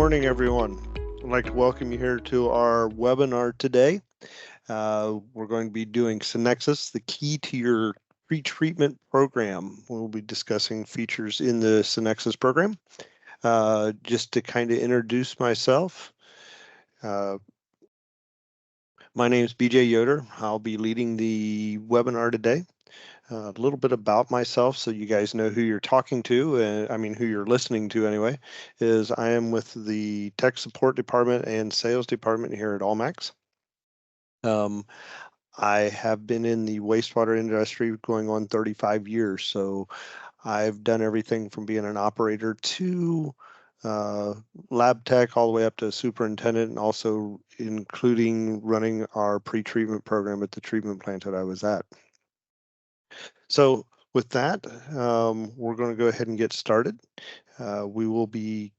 morning, everyone. I'd like to welcome you here to our webinar today. We're going to be doing Synexus, the key to your pretreatment program. We'll be discussing features in the Synexus program. Just to kind of introduce myself, my name is BJ Yoder. I'll be leading the webinar today. A little bit about myself so you guys know who you're talking to, who you're listening to anyway, is I am with the tech support department and sales department here at AllMax. I have been in the wastewater industry going on 35 years, so I've done everything from being an operator to lab tech all the way up to superintendent, and also including running our pretreatment program at the treatment plant that I was at. So with that, we're going to go ahead and get started. We will be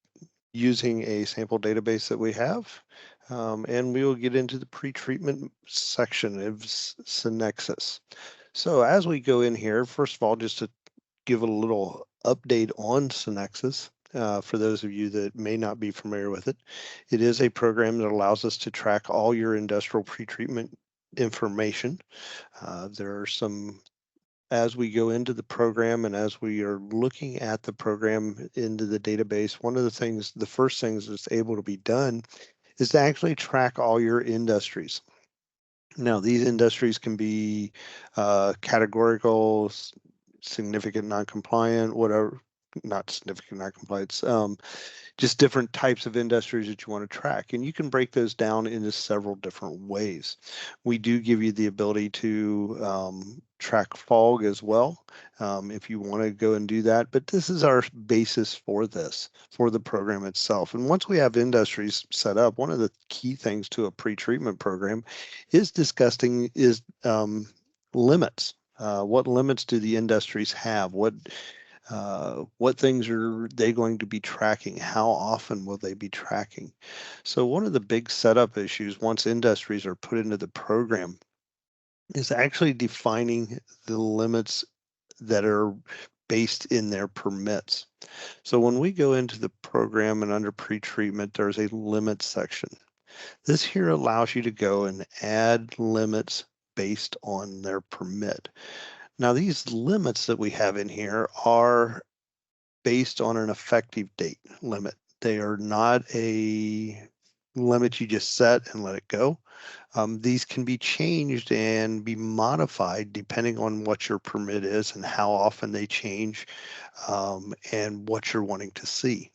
using a sample database that we have, and we will get into the pretreatment section of Synexus. So as we go in here, first of all, just to give a little update on Synexus, for those of you that may not be familiar with it, it is a program that allows us to track all your industrial pretreatment information. There are some as we go into the program and as we are looking at the program into the database, one of the first things that's able to be done is to actually track all your industries. Now, these industries can be categorical, significant non-compliant, whatever, not significant non-compliance, just different types of industries that you want to track. And you can break those down into several different ways. We do give you the ability to track fog as well, if you want to go and do that. But this is our basis for the program itself. And once we have industries set up, one of the key things to a pretreatment program is discussing limits. What limits do the industries have? What things are they going to be tracking? How often will they be tracking? So one of the big setup issues once industries are put into the program is actually defining the limits that are based in their permits. So when we go into the program and under pretreatment, there's a limit section. This here allows you to go and add limits based on their permit. Now, these limits that we have in here are based on an effective date limit. They are not a limit you just set and let it go. These can be changed and be modified depending on what your permit is and how often they change, and what you're wanting to see.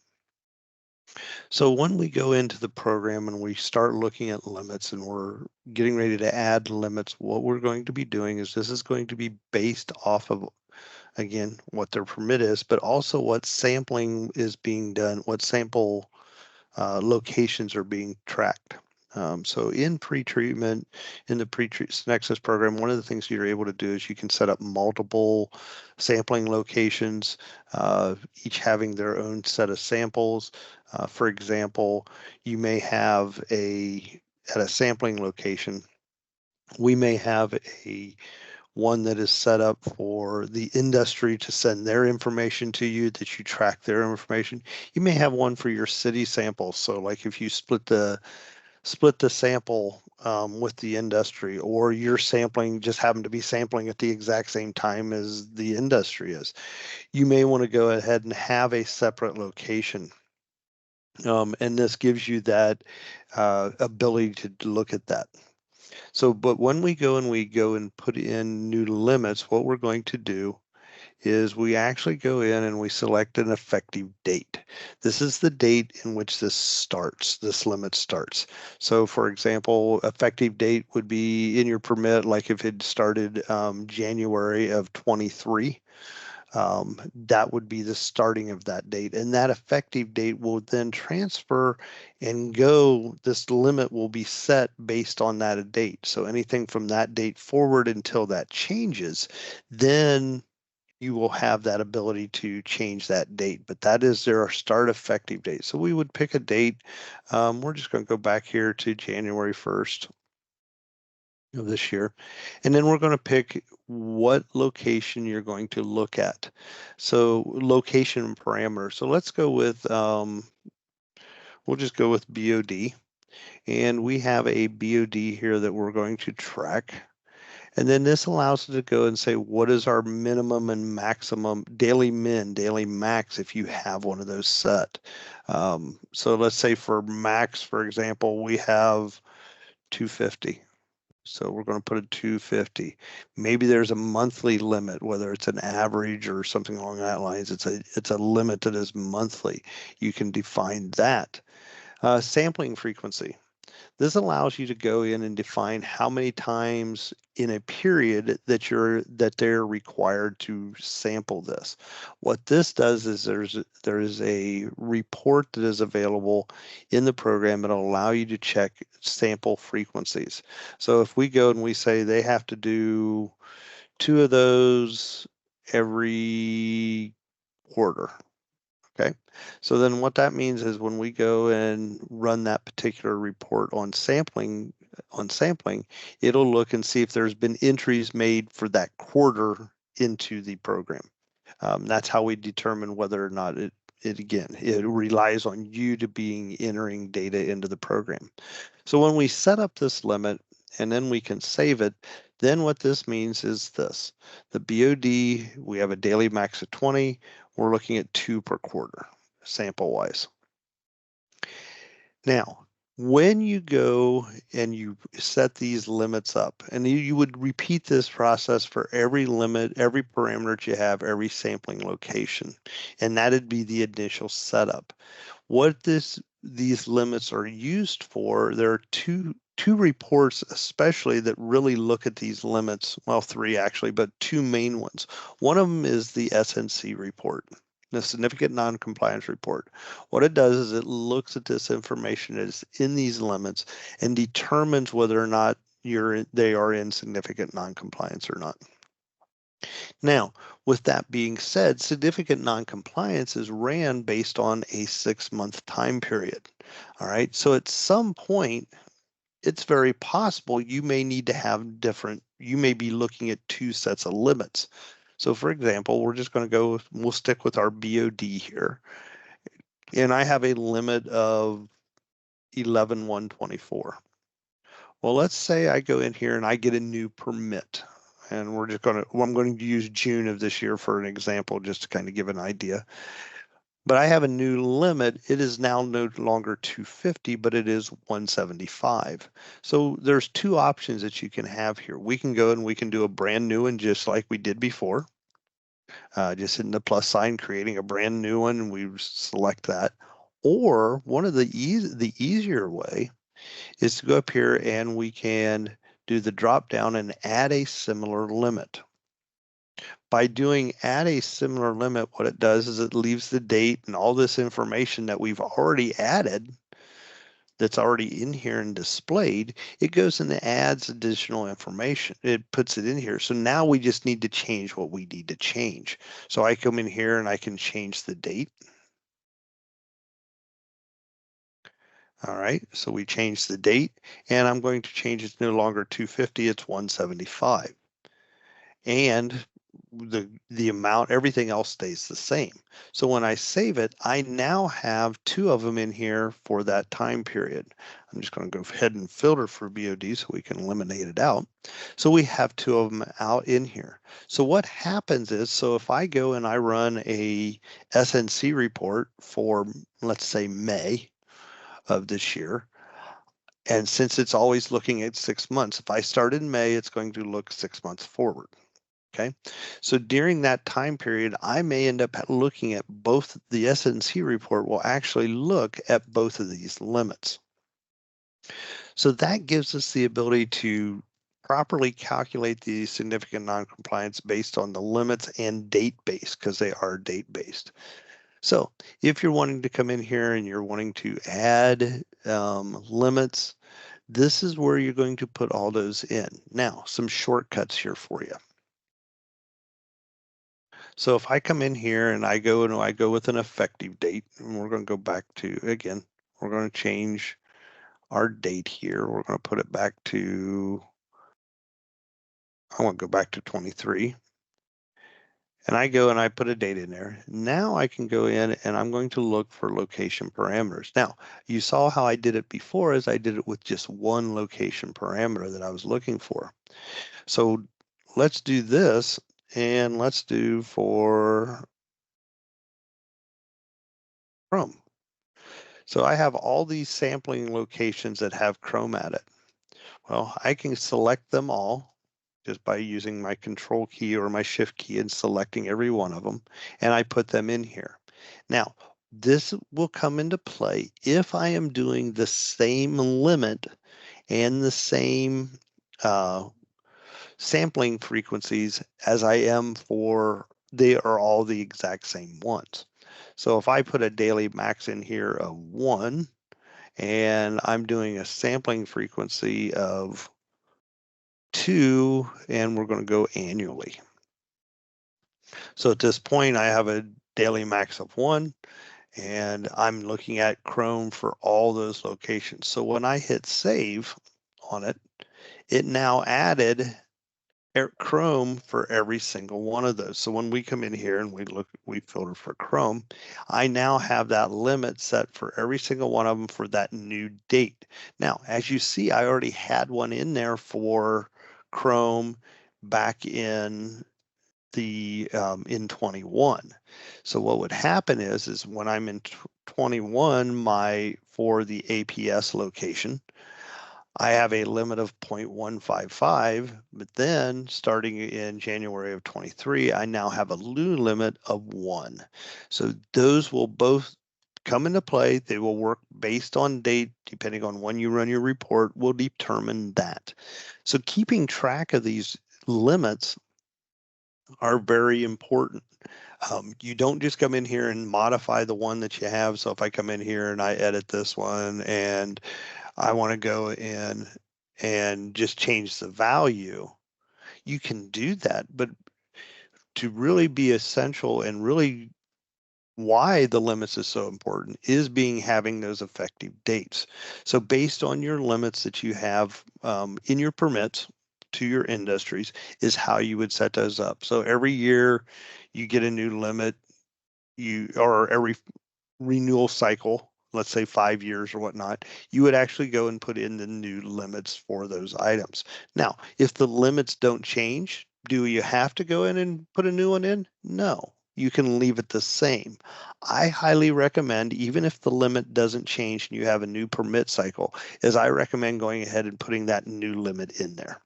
So when we go into the program and we start looking at limits and we're getting ready to add limits, what we're going to be doing is this is going to be based off of, again, what their permit is, but also what sampling is being done, what sample locations are being tracked. So in pretreatment, in the Synexus program, one of the things you're able to do is you can set up multiple sampling locations, each having their own set of samples. For example, you may have at a sampling location, we may have one that is set up for the industry to send their information to you, that you track their information. You may have one for your city samples. So like if you split the sample with the industry, or you're sampling, just happen to be sampling at the exact same time as the industry is, you may want to go ahead and have a separate location. And this gives you that ability to look at that. So, but when we go and put in new limits, what we're going to do is we actually go in and we select an effective date. This is the date in which this limit starts. So for example, effective date would be in your permit, like if it started January of 23, that would be the starting of that date. And that effective date will then transfer and go, this limit will be set based on that date. So anything from that date forward until that changes, then you will have that ability to change that date, but that is their start effective date. So we would pick a date. We're just going to go back here to January 1st of this year, and then we're going to pick what location you're going to look at. So location parameters. So let's go with We'll just go with BOD. And we have a BOD here that we're going to track. And then this allows us to go and say, what is our minimum and maximum daily min, daily max, if you have one of those set. So let's say for max, for example, we have 250. So we're going to put a 250. Maybe there's a monthly limit, whether it's an average or something along that lines. It's a limit that is monthly. You can define that. Sampling frequency. This allows you to go in and define how many times in a period that they're required to sample this. What this does is there is a report that is available in the program that'll allow you to check sample frequencies. So if we go and we say they have to do 2 of those every quarter. Okay, so then what that means is when we go and run that particular report on sampling, it'll look and see if there's been entries made for that quarter into the program. That's how we determine whether or not it relies on you to being entering data into the program. So when we set up this limit and then we can save it, then what this means is this. The BOD, we have a daily max of 20. We're looking at 2 per quarter, sample-wise. Now, when you go and you set these limits up, and you would repeat this process for every limit, every parameter that you have, every sampling location, and that'd be the initial setup. What these limits are used for, there are two reports especially that really look at these limits, well, 3 actually, but 2 main ones. One of them is the SNC report, the significant non-compliance report. What it does is it looks at this information that is in these limits and determines whether or not they are in significant non-compliance or not. Now, with that being said, significant non-compliance is ran based on a 6-month time period. All right, so at some point, it's very possible you may need to have you may be looking at 2 sets of limits. So for example, we're just going to we'll stick with our BOD here. And I have a limit of 11,124. Well, let's say I go in here and I get a new permit. And I'm going to use June of this year for an example, just to kind of give an idea. But I have a new limit. It is now no longer 250, but it is 175. So there's 2 options that you can have here. We can go and we can do a brand new one just like we did before. Just hitting the plus sign, creating a brand new one, and we select that. Or one of the easier way is to go up here and we can do the drop down and add a similar limit. By doing add a similar limit, what it does is it leaves the date and all this information that we've already added that's already in here and displayed. It goes and adds additional information. It puts it in here. So now we just need to change what we need to change. So I come in here and I can change the date. All right, so we change the date and I'm going to change it's no longer 250, it's 175. And the amount, everything else stays the same. So when I save it, I now have 2 of them in here for that time period. I'm just going to go ahead and filter for BOD so we can eliminate it out. So we have 2 of them out in here. So what happens is, so if I go and I run a SNC report for, let's say, May of this year, and since it's always looking at 6 months, if I start in May, it's going to look 6 months forward. Okay, so during that time period, I may end up looking at both. The SNC report will actually look at both of these limits. So that gives us the ability to properly calculate the significant non-compliance based on the limits and date based, because they are date based. So if you're wanting to come in here and you're wanting to add limits, this is where you're going to put all those in. Now, some shortcuts here for you. So if I come in here and I go with an effective date, and we're going to go back to, again, we're going to change our date here. We're going to put it back to, I want to go back to 23. and I go and I put a date in there. Now I can go in and I'm going to look for location parameters. Now, you saw how I did it before is I did it with just one location parameter that I was looking for. So let's do this, and let's do for Chrome. So I have all these sampling locations that have Chrome at it. Well, I can select them all just by using my control key or my shift key and selecting every one of them, and I put them in here. Now, this will come into play if I am doing the same limit and the same uh, sampling frequencies as I am for, they are all the exact same ones. So if I put a daily max in here of 1, and I'm doing a sampling frequency of 2, and we're going to go annually. So at this point, I have a daily max of 1, and I'm looking at Chrome for all those locations. So when I hit save on it, it now added Chrome for every single one of those. So when we come in here and we filter for Chrome, I now have that limit set for every single one of them for that new date. Now, as you see, I already had one in there for Chrome back in the in 21. So what would happen is when I'm in 21, for the APS location, I have a limit of 0.155, but then starting in January of 23, I now have a new limit of 1. So those will both come into play. They will work based on date, depending on when you run your report, will determine that. So keeping track of these limits are very important. You don't just come in here and modify the one that you have. So if I come in here and I edit this one and I want to go in and just change the value, you can do that. But to really be essential and really why the limits is so important is having those effective dates. So based on your limits that you have in your permits to your industries is how you would set those up. So every year you get a new limit, or every renewal cycle, let's say 5 years or whatnot, you would actually go and put in the new limits for those items. Now, if the limits don't change, do you have to go in and put a new one in? No, you can leave it the same. I highly recommend, even if the limit doesn't change and you have a new permit cycle, is I recommend going ahead and putting that new limit in there.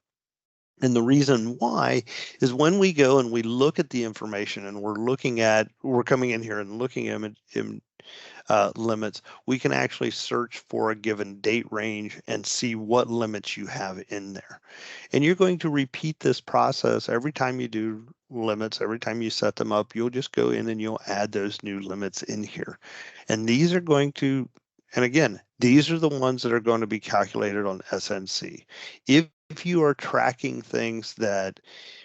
And the reason why is when we go and we look at the information and we're coming in here and looking at limits, we can actually search for a given date range and see what limits you have in there. And you're going to repeat this process every time you do limits, every time you set them up, you'll just go in and you'll add those new limits in here. And these are going to, and again, these are the ones that are going to be calculated on SNC. If you are tracking things that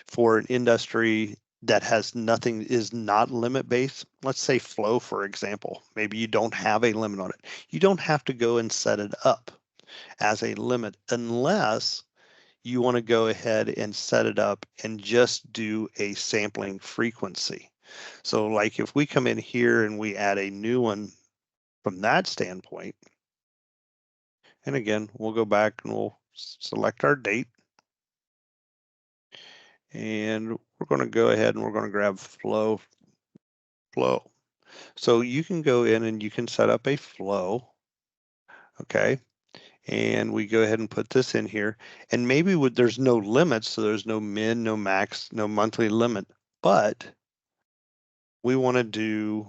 for an industry that has nothing, is not limit based, let's say flow, for example, maybe you don't have a limit on it. You don't have to go and set it up as a limit unless you want to go ahead and set it up and just do a sampling frequency. So like if we come in here and we add a new one from that standpoint, and again, we'll go back and we'll select our date. And we're going to go ahead and we're going to grab flow. So you can go in and you can set up a flow. Okay. And we go ahead and put this in here. And maybe there's no limits, so there's no min, no max, no monthly limit. But we want to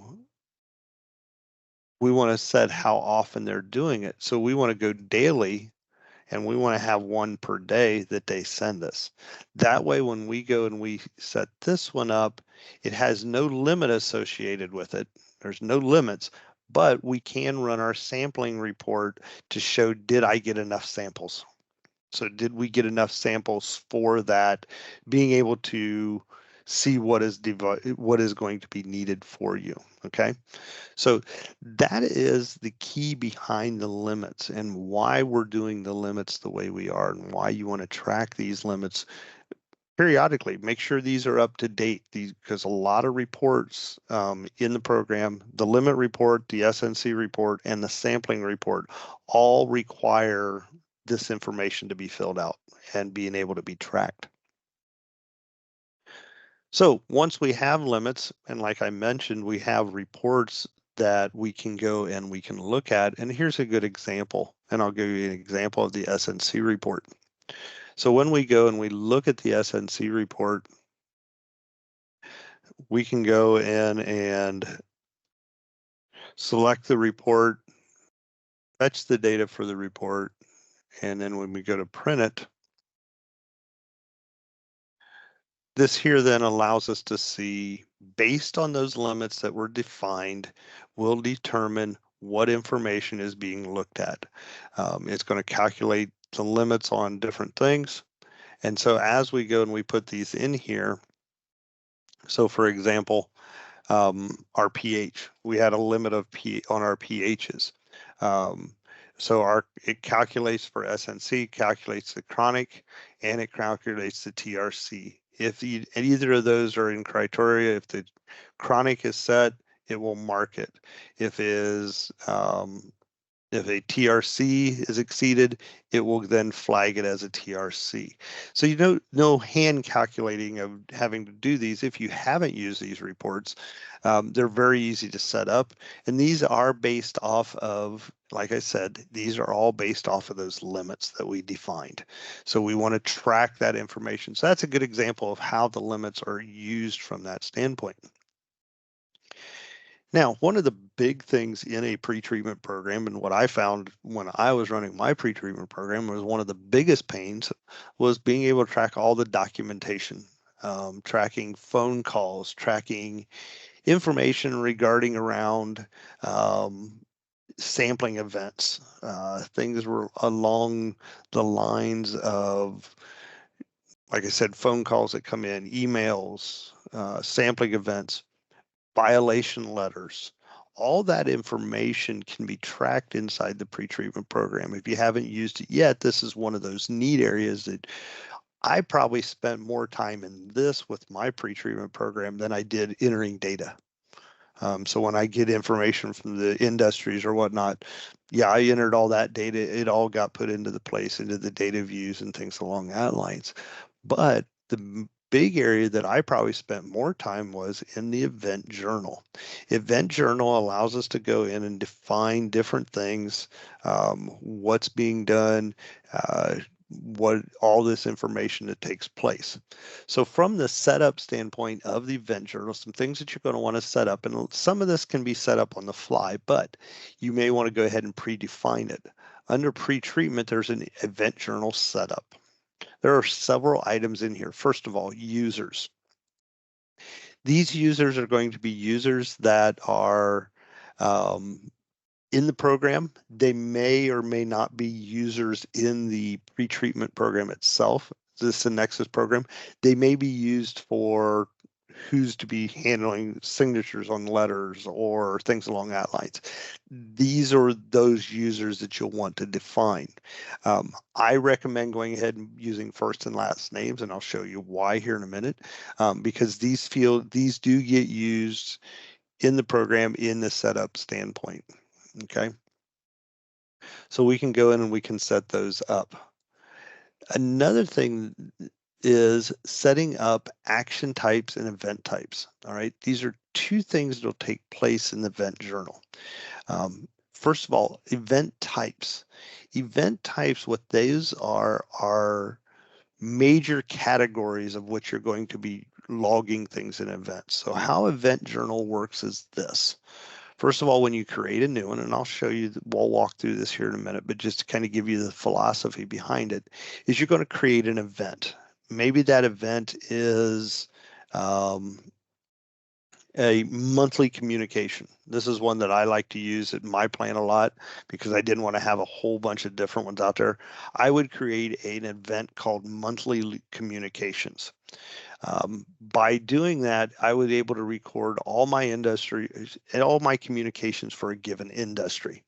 set how often they're doing it. So we want to go daily, and we want to have one per day that they send us. That way, when we go and we set this one up, it has no limit associated with it. There's no limits, but we can run our sampling report to show, did I get enough samples? So did we get enough samples for that, being able to see what is going to be needed for you, okay? So that is the key behind the limits and why we're doing the limits the way we are and why you want to track these limits periodically make sure these are up to date, because a lot of reports in the program, the limit report, the SNC report, and the sampling report all require this information to be filled out and being able to be tracked. So once we have limits, and like I mentioned, we have reports that we can go and we can look at. And here's a good example, and I'll give you an example of the SNC report. So when we go and we look at the SNC report, we can go in and select the report, fetch the data for the report, and then when we go to print it, this here then allows us to see, based on those limits that were defined, we'll determine what information is being looked at. It's going to calculate the limits on different things. And so as we go and we put these in here, so for example, our pH, we had a limit of on our pHs. So it calculates for SNC, calculates the chronic, and it calculates the TRC. If either of those are in criteria, if the chronic is set, it will mark it. If a TRC is exceeded, it will then flag it as a TRC. So no hand calculating of having to do these. If you haven't used these reports, they're very easy to set up. And these are based off of, like I said, these are all based off of those limits that we defined. So we want to track that information. So that's a good example of how the limits are used from that standpoint. Now, one of the big things in a pretreatment program, and what I found when I was running my pretreatment program, was one of the biggest pains was being able to track all the documentation, tracking phone calls, tracking information regarding around sampling events. Things were along the lines of, like I said, phone calls that come in, emails, sampling events, violation letters. All that information can be tracked inside the pretreatment program. If you haven't used it yet, this is one of those neat areas that I probably spent more time in this with my pretreatment program than I did entering data. So when I get information from the industries or whatnot, yeah, I entered all that data. It all got put into the data views and things along that lines. But the big area that I probably spent more time was in the event journal. Event journal allows us to go in and define different things, what's being done, what all this information that takes place. So from the setup standpoint of the event journal, some things that you're going to want to set up, and some of this can be set up on the fly, but you may want to go ahead and predefine it. Under pretreatment, there's an event journal setup. There are several items in here. First of all, users. These users are going to be users that are in the program. They may or may not be users in the pretreatment program itself, the Synexus program. They may be used for who's to be handling signatures on letters or things along that lines. These are those users that you'll want to define. I recommend going ahead and using first and last names, and I'll show you why here in a minute, because these do get used in the program in the setup standpoint. Okay, so we can go in and we can set those up. Another thing is setting up action types and event types. All right, these are two things that will take place in the event journal. First of all, event types. Event types, what those are major categories of which you're going to be logging things in events. So how event journal works is this. First of all, when you create a new one, and I'll show you, we'll walk through this here in a minute, but just to kind of give you the philosophy behind it, is you're going to create an event. Maybe that event is a monthly communication. This is one that I like to use at my plan a lot because I didn't want to have a whole bunch of different ones out there. I would create an event called monthly communications. By doing that, I was able to record all my industry and all my communications for a given industry.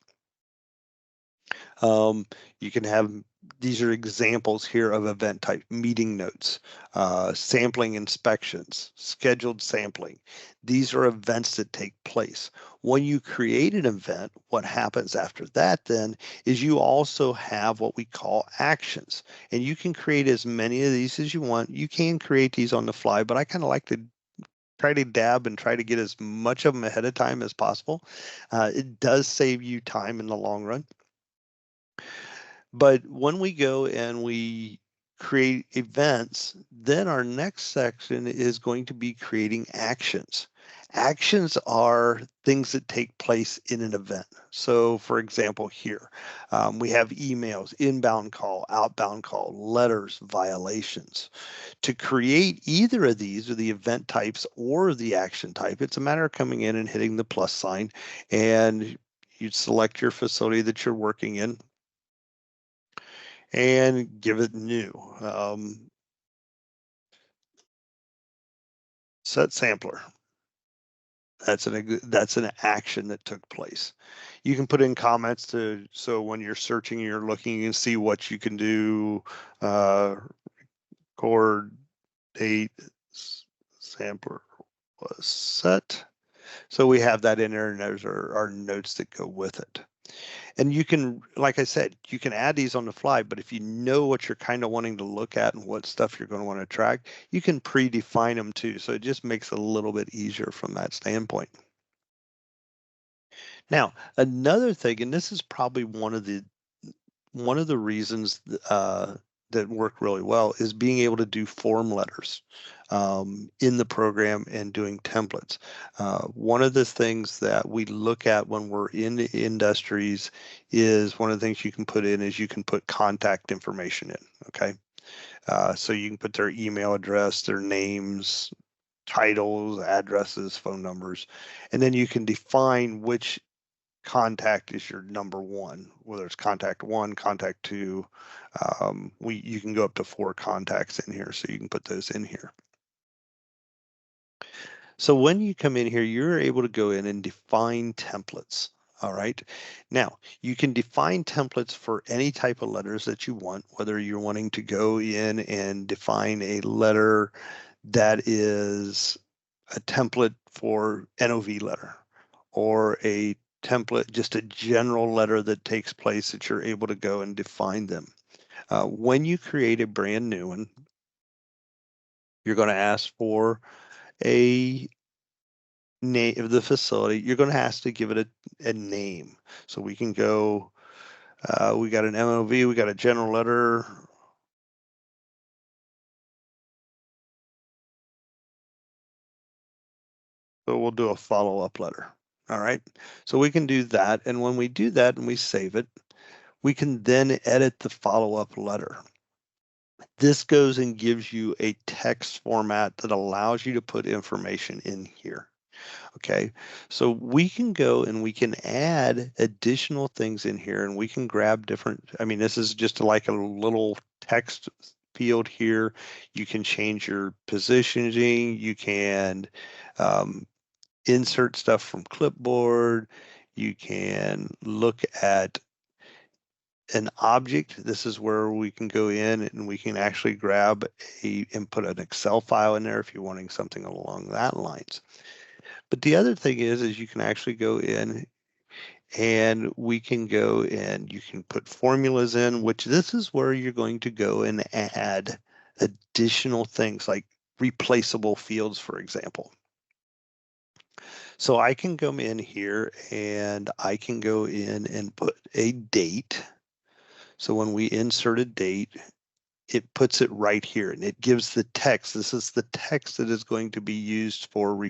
You can have, these are examples here of event type: meeting notes, sampling inspections, scheduled sampling. These are events that take place. When you create an event, what happens after that then is you also have what we call actions. And you can create as many of these as you want. You can create these on the fly, but I kind of like to try to dab and try to get as much of them ahead of time as possible. It does save you time in the long run. But when we go and we create events, then our next section is going to be creating actions. Actions are things that take place in an event. So, for example, here we have emails, inbound call, outbound call, letters, violations. To create either of these, or the event types or the action type, it's a matter of coming in and hitting the plus sign, and you select your facility that you're working in and give it new. Set sampler. That's an action that took place. You can put in comments to, so when you're searching, you're looking, you can see what you can do. Record date sampler was set. So we have that in there, and those are our notes that go with it. And you can, like I said, you can add these on the fly, but if you know what you're kind of wanting to look at and what stuff you're going to want to track, you can predefine them too. So it just makes it a little bit easier from that standpoint. Now, another thing, and this is probably one of the reasons that work really well, is being able to do form letters in the program and doing templates. One of the things that we look at when we're in the industries is, one of the things you can put in is you can put contact information in, okay? So you can put their email address, their names, titles, addresses, phone numbers, and then you can define which contact is your number one, whether it's contact one, contact two. You can go up to 4 contacts in here, so you can put those in here. So when you come in here, you're able to go in and define templates. All right. Now, you can define templates for any type of letters that you want, whether you're wanting to go in and define a letter that is a template for NOV letter, or a template, just a general letter that takes place, that you're able to go and define them. When you create a brand new one, you're going to ask for a name of the facility. You're going to have to give it a name. So we can go, we got an MOV, we got a general letter. So we'll do a follow-up letter. All right. So we can do that. And when we do that and we save it, we can then edit the follow-up letter. This goes and gives you a text format that allows you to put information in here. Okay, so we can go and we can add additional things in here, and we can grab different, I mean, this is just like a little text field here. You can change your positioning. You can insert stuff from clipboard. You can look at an object. This is where we can go in and we can actually grab and put an Excel file in there if you're wanting something along that lines. But the other thing is you can actually go in and we can go and you can put formulas in, which this is where you're going to go and add additional things like replaceable fields, for example. So I can come in here and I can go in and put a date. So when we insert a date, it puts it right here and it gives the text. This is the text that is going to be used for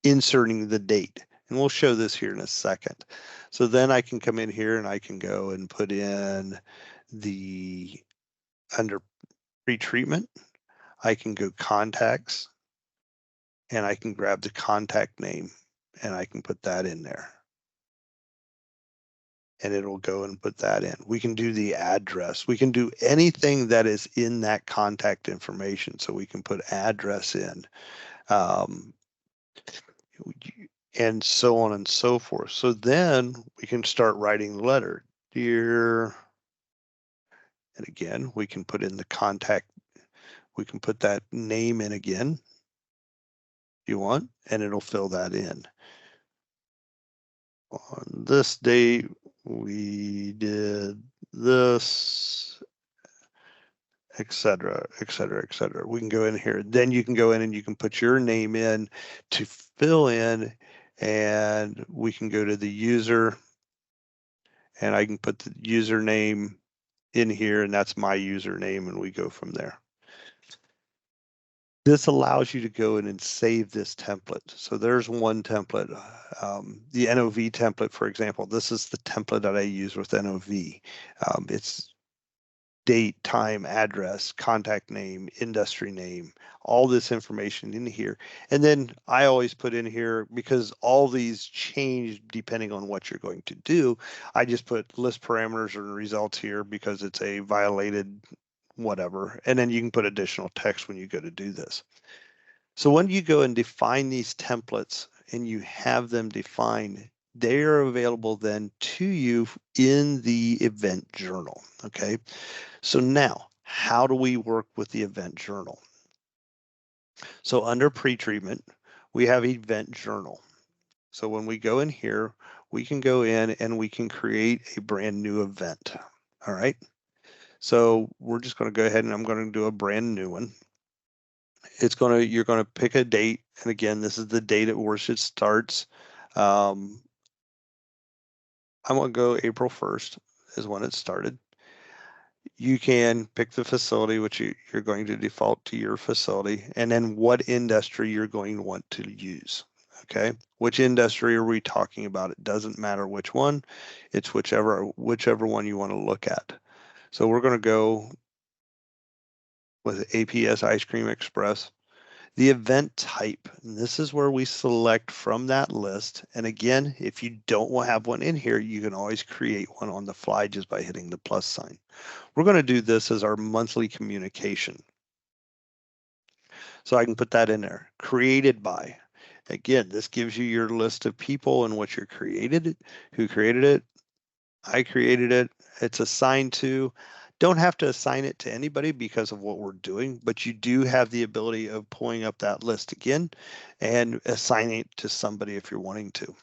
inserting the date. And we'll show this here in a second. So then I can come in here and I can go and put in under pretreatment, I can go contacts and I can grab the contact name and I can put that in there. And it'll go and put that in. We can do the address. We can do anything that is in that contact information. So we can put address in, and so on and so forth. So then we can start writing the letter. dear, and again, we can put in the contact, we can put that name in again if you want, and it'll fill that in. On this date, we did this, etc., etc., etc. We can go in here. Then you can go in and you can put your name in to fill in, and we can go to the user, and I can put the username in here, and that's my username, and we go from there. This allows you to go in and save this template. So there's one template, the NOV template, for example. This is the template that I use with NOV. It's date, time, address, contact name, industry name, all this information in here. And then I always put in here, because all these change depending on what you're going to do, I just put list parameters and results here because it's a violated whatever. And then you can put additional text when you go to do this. So when you go and define these templates and you have them defined, they are available then to you in the event journal. Okay. So now, how do we work with the event journal? So under pretreatment, we have event journal. So when we go in here, we can go in and we can create a brand new event. All right. So we're just going to go ahead and I'm going to do a brand new one. You're going to pick a date. And again, this is the date at which it starts. I'm going to go April 1st is when it started. You can pick the facility, which you're going to default to your facility, and then what industry you're going to want to use. Okay, which industry are we talking about? It doesn't matter which one, it's whichever one you want to look at. So we're going to go with APS Ice Cream Express. The event type, and this is where we select from that list. And again, if you don't have one in here, you can always create one on the fly just by hitting the plus sign. We're going to do this as our monthly communication. So I can put that in there. Created by. Again, this gives you your list of people and what you're created, who created it. I created it. It's assigned to. Don't have to assign it to anybody because of what we're doing, but you do have the ability of pulling up that list again and assigning it to somebody if you're wanting to.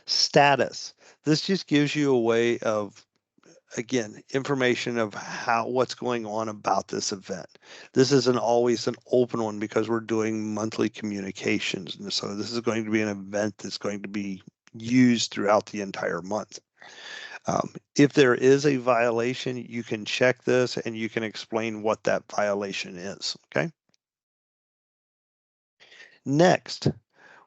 Status. This just gives you a way of, again, information of what's going on about this event. This isn't always an open one because we're doing monthly communications. And so this is going to be an event that's going to be used throughout the entire month. If there is a violation, you can check this and you can explain what that violation is, okay? Next,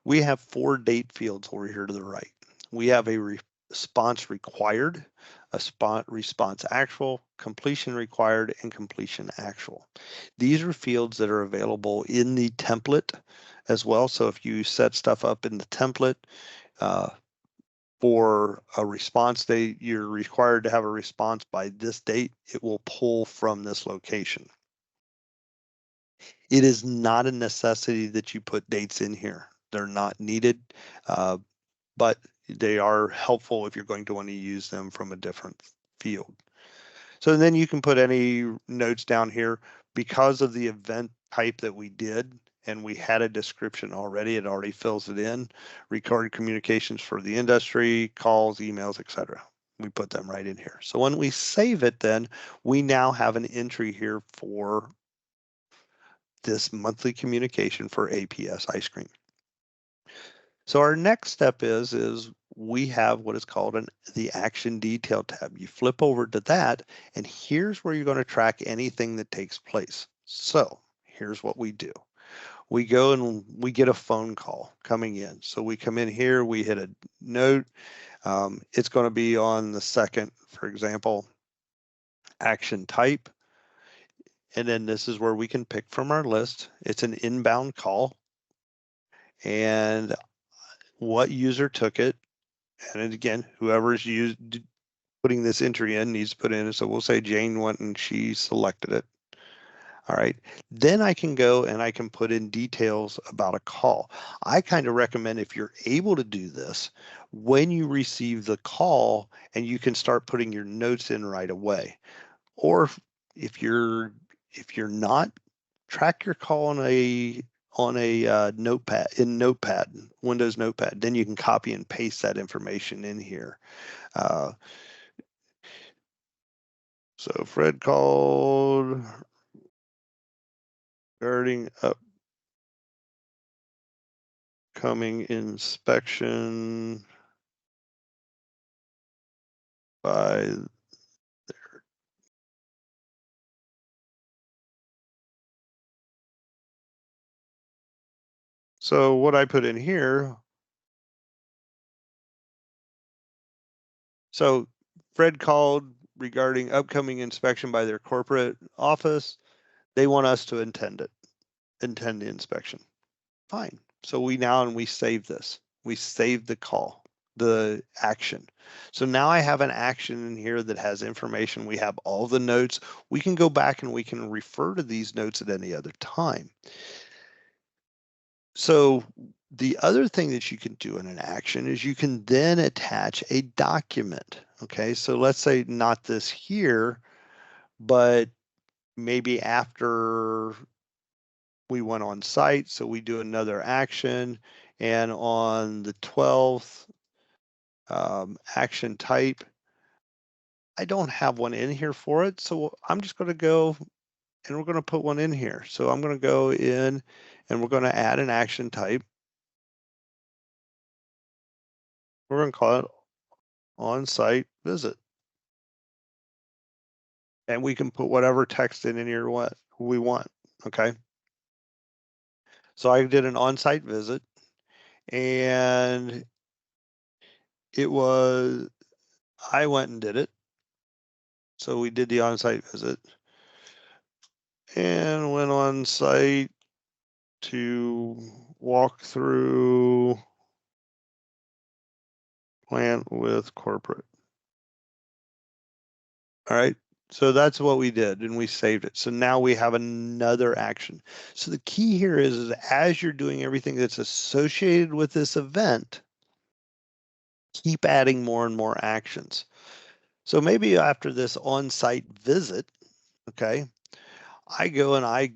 we have 4 date fields over here to the right. We have a response required, a response actual, completion required, and completion actual. These are fields that are available in the template as well. So if you set stuff up in the template for a response date, you're required to have a response by this date, it will pull from this location. It is not a necessity that you put dates in here. They're not needed, but they are helpful if you're going to want to use them from a different field. So then you can put any notes down here. Because of the event type that we did, and we had a description already, it already fills it in. Recorded communications for the industry, calls, emails, etc. We put them right in here. So when we save it, then we now have an entry here for this monthly communication for APS Ice Cream. So our next step is we have what is called the action detail tab. You flip over to that, and here's where you're going to track anything that takes place. So here's what we do. We go and we get a phone call coming in. So we come in here, we hit a note. It's going to be on the 2nd, for example, action type. And then this is where we can pick from our list. It's an inbound call. And what user took it. And again, whoever is putting this entry in needs to put in. So we'll say Jane went and she selected it. All right, then I can go and I can put in details about a call. I kind of recommend, if you're able to do this, when you receive the call, and you can start putting your notes in right away. Or if you're not, track your call on a notepad, Windows Notepad. Then you can copy and paste that information in here. Uh, so Fred called regarding upcoming inspection by. So what I put in here, so Fred called regarding upcoming inspection by their corporate office. They want us to attend the inspection. Fine. So we save this. We save the call, the action. So now I have an action in here that has information. We have all the notes. We can go back and we can refer to these notes at any other time. So the other thing that you can do in an action is you can then attach a document. Okay, so let's say not this here, but maybe after we went on site, so we do another action, and on the 12th, action type, I don't have one in here for it, so I'm just going to go and we're going to put one in here. So I'm going to go in and we're going to add an action type. We're going to call it on-site visit. And we can put whatever text in here what we want, okay? So I did an on-site visit, and I went and did it. So we did the on-site visit and went on site to walk through plant with corporate. All right. So that's what we did, and we saved it. So now we have another action. So the key here is as you're doing everything that's associated with this event, keep adding more and more actions. So maybe after this on-site visit, okay, I go and I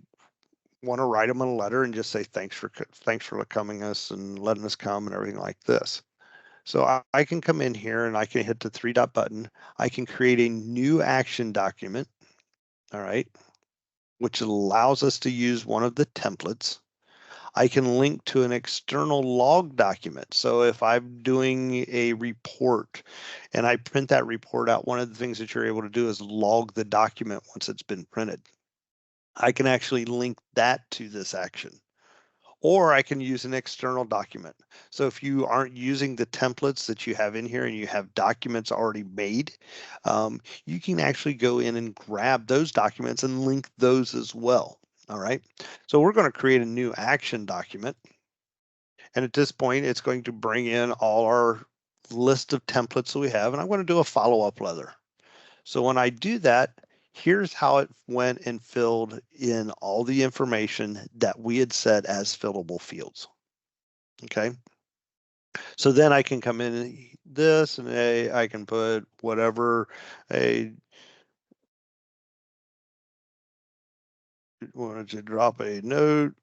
want to write them a letter and just say thanks for coming us and letting us come and everything like this. So I can come in here and I can hit the three-dot button. I can create a new action document, all right, which allows us to use one of the templates. I can link to an external log document. So if I'm doing a report and I print that report out, one of the things that you're able to do is log the document once it's been printed. I can actually link that to this action. Or I can use an external document. So if you aren't using the templates that you have in here and you have documents already made, you can actually go in and grab those documents and link those as well. All right. So we're going to create a new action document. And at this point, it's going to bring in all our list of templates that we have. And I'm going to do a follow-up letter. So when I do that, here's how it went and filled in all the information that we had set as fillable fields. Okay. So then I can come in this and I can put whatever wanted to drop a note.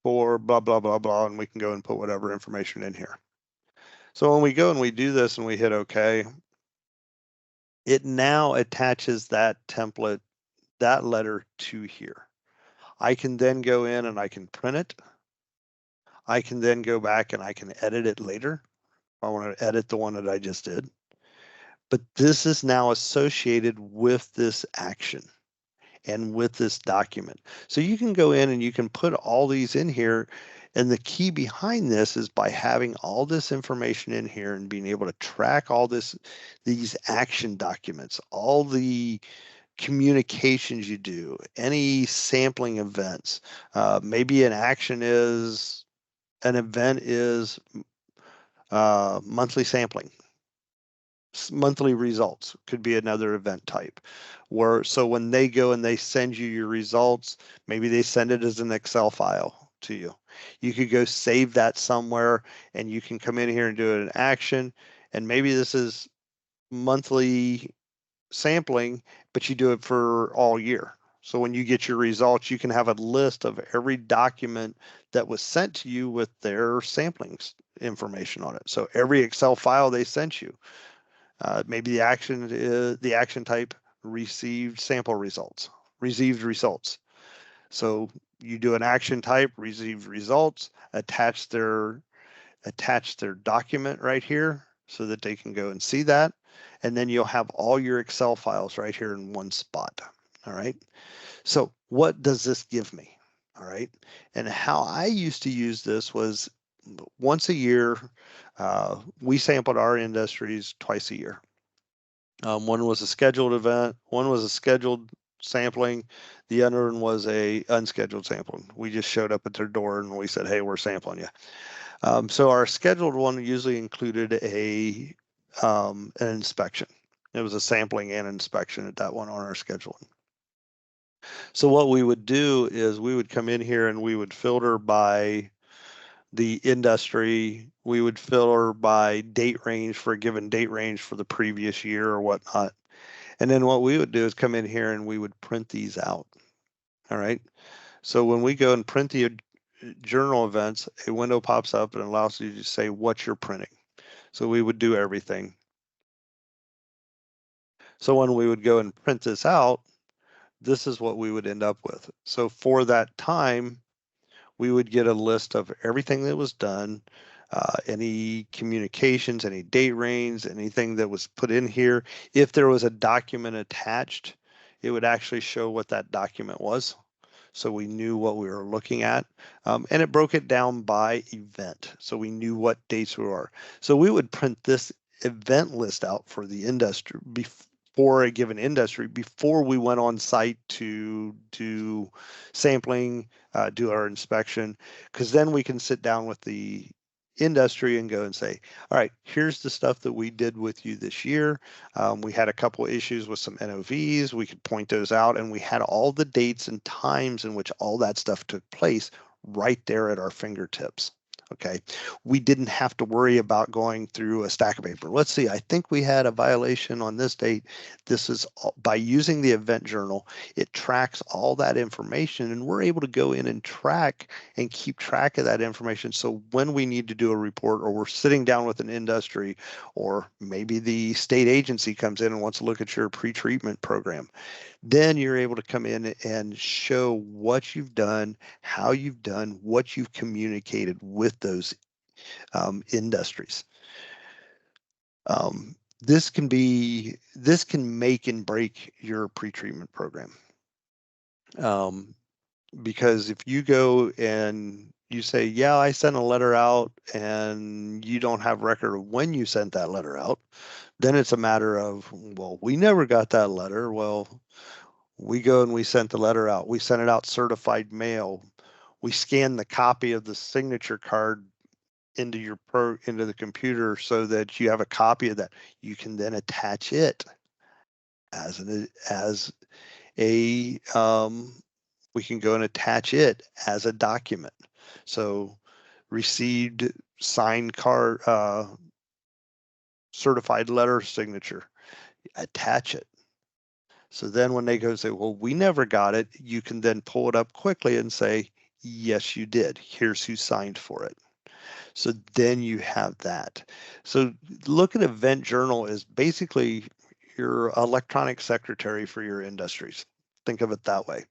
For blah, blah, blah, blah, and we can go and put whatever information in here. So when we go and we do this and we hit OK, it now attaches that template, that letter to here. I can then go in and I can print it. I can then go back and I can edit it later. I want to edit the one that I just did. But this is now associated with this action and with this document. So you can go in and you can put all these in here. And the key behind this is by having all this information in here and being able to track all these action documents, all the communications you do, any sampling events. Maybe an action is an event is monthly sampling. Monthly results could be another event type. So when they go and they send you your results, maybe they send it as an Excel file to you. You could go save that somewhere, and you can come in here and do an action. And maybe this is monthly sampling, but you do it for all year. So when you get your results, you can have a list of every document that was sent to you with their sampling information on it. So every Excel file they sent you, maybe the action is the action type received sample results, received results. So you do an action type, received results, attach their document right here so that they can go and see that. And then you'll have all your Excel files right here in one spot. All right. So what does this give me? All right. And how I used to use this was once a year. We sampled our industries twice a year. One was a scheduled event, one was a scheduled sampling, the other one was a unscheduled sampling. We just showed up at their door and we said, hey, we're sampling you. So our scheduled one usually included an inspection. It was a sampling and inspection at that one on our scheduling. So what we would do is we would come in here and we would filter by the industry. We would filter by date range for a given date range for the previous year or whatnot. And then what we would do is come in here and we would print these out. All right. So when we go and print the journal events, a window pops up and allows you to say what you're printing. So we would do everything. So when we would go and print this out, this is what we would end up with. So for that time, we would get a list of everything that was done, any communications, any date range, anything that was put in here. If there was a document attached, it would actually show what that document was. So we knew what we were looking at. And it broke it down by event. So we knew what dates we were. So we would print this event list out for the industry for a given industry before we went on site to do sampling, do our inspection, because then we can sit down with the industry and go and say, all right, here's the stuff that we did with you this year. We had a couple of issues with some NOVs. We could point those out, and we had all the dates and times in which all that stuff took place right there at our fingertips. Okay, we didn't have to worry about going through a stack of paper. Let's see, I think we had a violation on this date. This is by using the event journal, it tracks all that information, and we're able to go in and track and keep track of that information. So when we need to do a report, or we're sitting down with an industry, or maybe the state agency comes in and wants to look at your pretreatment program, then you're able to come in and show what you've done, how you've done, what you've communicated with those industries. This can make and break your pretreatment program. Because if you go and you say, yeah, I sent a letter out, and you don't have record of when you sent that letter out, then it's a matter of, well, we never got that letter. Well, we go and we sent the letter out. We sent it out certified mail. We scanned the copy of the signature card into the computer so that you have a copy of that. You can then attach it as a we can go and attach it as a document. So received signed card, certified letter signature, attach it. So then when they go say, well, we never got it, you can then pull it up quickly and say, yes, you did. Here's who signed for it. So then you have that. So look at Event Journal as basically your electronic secretary for your industries. Think of it that way.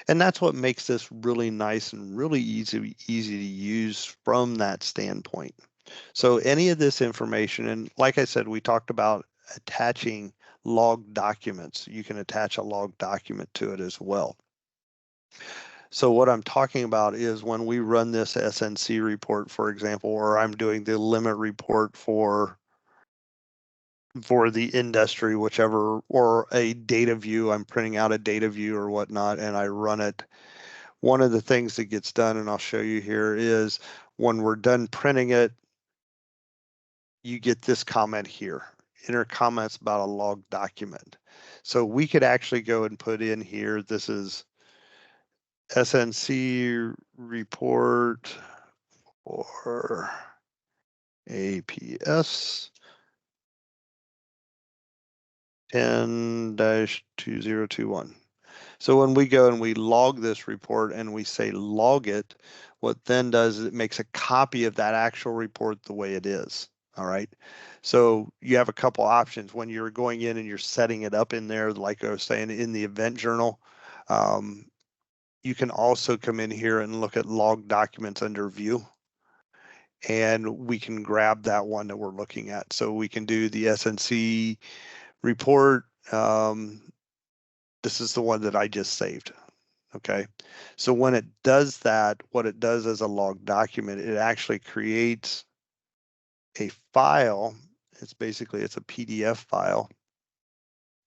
And that's what makes this really nice and really easy to use from that standpoint. So any of this information, and like I said, we talked about attaching log documents. You can attach a log document to it as well. So what I'm talking about is when we run this SNC report, for example, or I'm doing the limit report for the industry, whichever, or a data view, I'm printing out a data view or whatnot, and I run it. One of the things that gets done, and I'll show you here, is When we're done printing it, you get this comment here. Enter comments about a log document. So we could actually go and put in here, this is SNC report or APS 10-2021. So when we go and we log this report and we say log it, what then does is it makes a copy of that actual report the way it is. All right. So you have a couple options when you're going in and you're setting it up in there, like I was saying, in the event journal. You can also come in here and look at log documents under view. And we can grab that one that we're looking at. So we can do the SNC report. This is the one that I just saved. Okay. So when it does that, what it does as a log document, it actually creates a file. It's a PDF file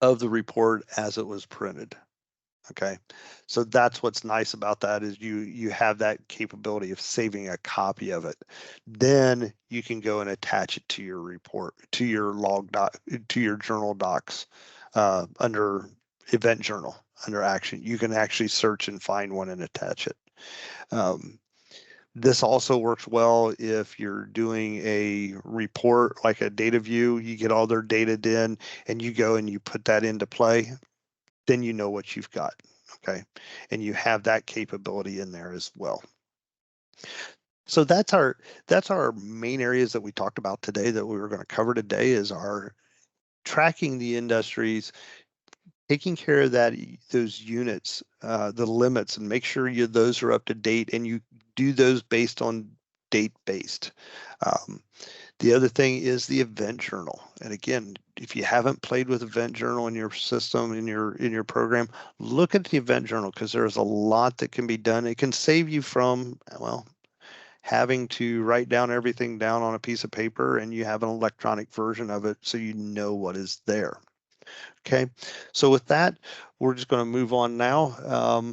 of the report as it was printed. Okay. So that's what's nice about that is you have that capability of saving a copy of it. Then you can go and attach it to your report, to your log doc, to your journal docs under event journal, under action. You can actually search and find one and attach it. This also works well if you're doing a report like a data view, you get all their data in and you go and you put that into play, then you know what you've got. Okay. And you have that capability in there as well. So that's our main areas that we talked about today that we were going to cover today is our tracking the industries, taking care of those units, the limits, and make sure those are up to date and you do those based on date based. The other thing is the event journal. And again, if you haven't played with event journal in your system, in your program, look at the event journal because there's a lot that can be done. It can save you from, well, having to write down everything down on a piece of paper and you have an electronic version of it so you know what is there. Okay, so with that, we're just going to move on now.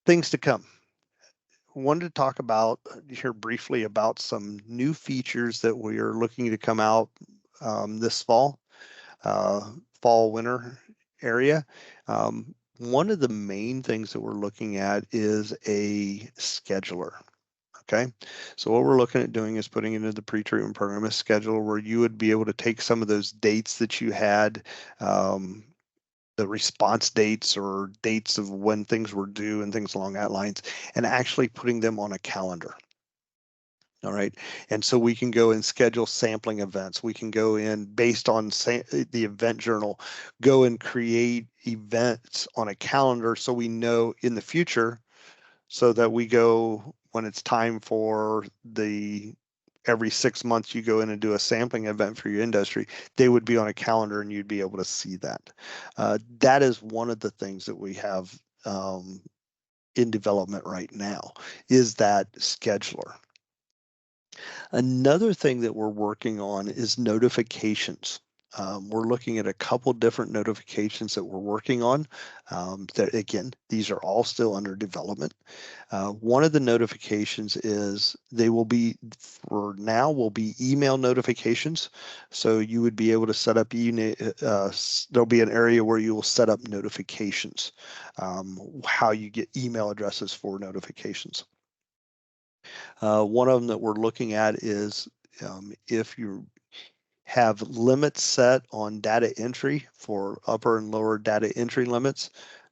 Things to come. Wanted to talk about here briefly about some new features that we are looking to come out this fall, winter area. One of the main things that we're looking at is a scheduler. Okay, so what we're looking at doing is putting into the pretreatment program a scheduler where you would be able to take some of those dates that you had, the response dates or dates of when things were due and things along that lines, and actually putting them on a calendar. All right. And so we can go and schedule sampling events. We can go in based on the event journal, go and create events on a calendar so we know in the future so that we go when it's time for every 6 months you go in and do a sampling event for your industry, they would be on a calendar and you'd be able to see that. That is one of the things that we have in development right now is that scheduler. Another thing that we're working on is notifications. We're looking at a couple different notifications that we're working on. That again, these are all still under development. One of the notifications is they will be, for now, will be email notifications. So you would be able to set up there'll be an area where you will set up notifications, how you get email addresses for notifications. One of them that we're looking at is if you have limits set on data entry for upper and lower data entry limits.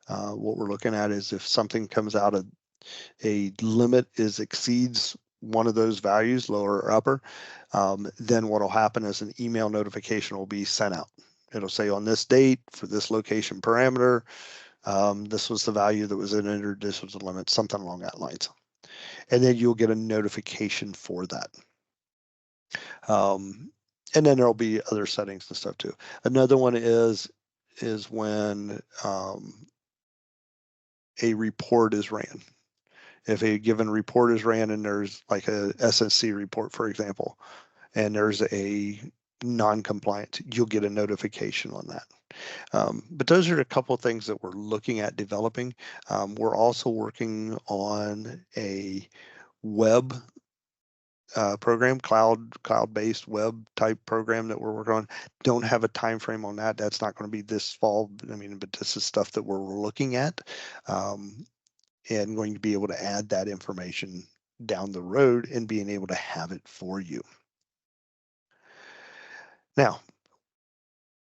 What we're looking at is if something comes out of a limit exceeds one of those values, lower or upper, then what will happen is an email notification will be sent out. It'll say on this date for this location parameter, this was the value that was entered, this was the limit, something along that lines. And then you'll get a notification for that. And then there'll be other settings and stuff too. Another one is when a report is ran. If a given report is ran and there's like a SNC report, for example, and there's a non-compliant, you'll get a notification on that. But those are a couple of things that we're looking at developing. We're also working on a web program, cloud-based web type program that we're working on. Don't have a time frame on that. That's not going to be this fall. I mean, but this is stuff that we're looking at, and going to be able to add that information down the road and being able to have it for you. Now,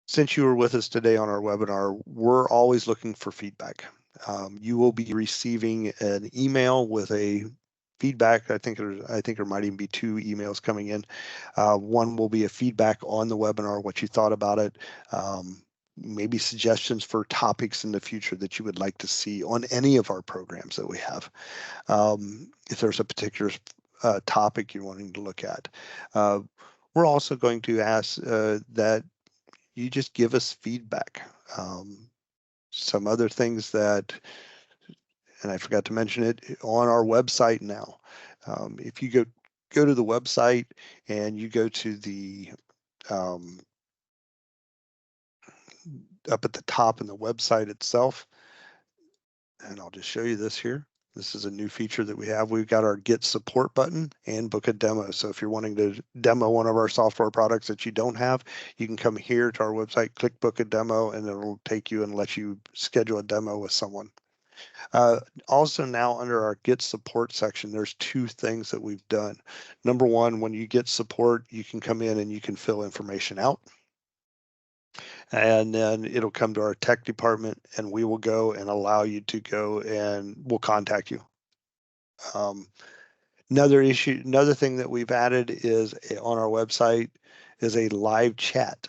since you were with us today on our webinar, we're always looking for feedback. You will be receiving an email with a feedback. I think there might even be 2 emails coming in. One will be a feedback on the webinar, what you thought about it, maybe suggestions for topics in the future that you would like to see on any of our programs that we have. If there's a particular topic you're wanting to look at. We're also going to ask that you just give us feedback. Some other things that, and I forgot to mention it, on our website now. If you go to the website and you go to the up at the top in the website itself, and I'll just show you this here. This is a new feature that we have. We've got our Get Support button and Book a Demo. So if you're wanting to demo one of our software products that you don't have, you can come here to our website, click Book a Demo, and it'll take you and let you schedule a demo with someone. Also now under our Get Support section, there's 2 things that we've done. Number one, when you get support, you can come in and you can fill information out. And then it'll come to our tech department and we will go and allow you to go and we'll contact you. Another thing that we've added is on our website is a live chat.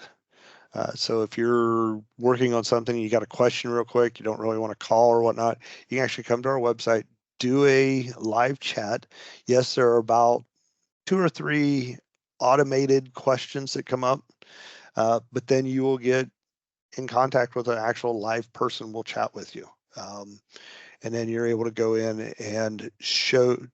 So if you're working on something, you got a question real quick, you don't really want to call or whatnot, you can actually come to our website, do a live chat. Yes, there are about 2 or 3 automated questions that come up, but then you will get in contact with an actual live person will chat with you. And then you're able to go in and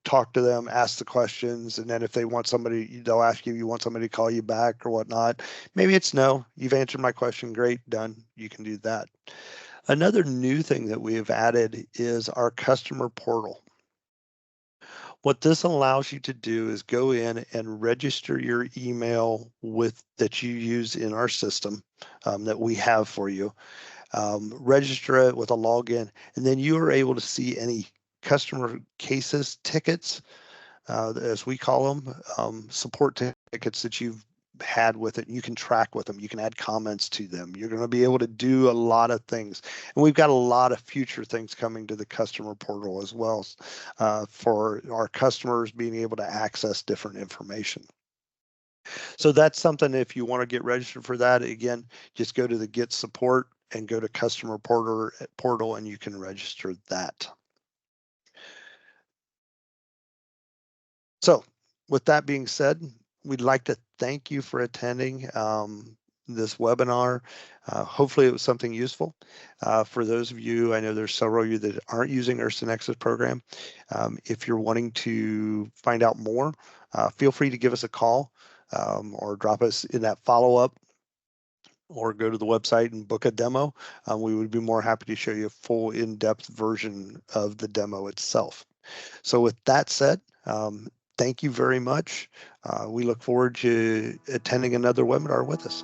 talk to them, ask the questions, and then if they want somebody, they'll ask you want somebody to call you back or whatnot. Maybe it's no, you've answered my question, great, done. You can do that. Another new thing that we have added is our customer portal. What this allows you to do is go in and register your email that you use in our system that we have for you. Register it with a login, and then you are able to see any customer cases, tickets, as we call them, support tickets that you've had with it. You can track with them. You can add comments to them. You're going to be able to do a lot of things. And we've got a lot of future things coming to the customer portal as well for our customers being able to access different information. So that's something, if you want to get registered for that, again, just go to the Get Support and go to Customer Portal and you can register that. So with that being said, we'd like to thank you for attending this webinar. Hopefully it was something useful. For those of you, I know there's several of you that aren't using our Synexus program. If you're wanting to find out more, feel free to give us a call or drop us in that follow-up, or go to the website and book a demo. We would be more happy to show you a full in-depth version of the demo itself. So with that said, thank you very much. We look forward to attending another webinar with us.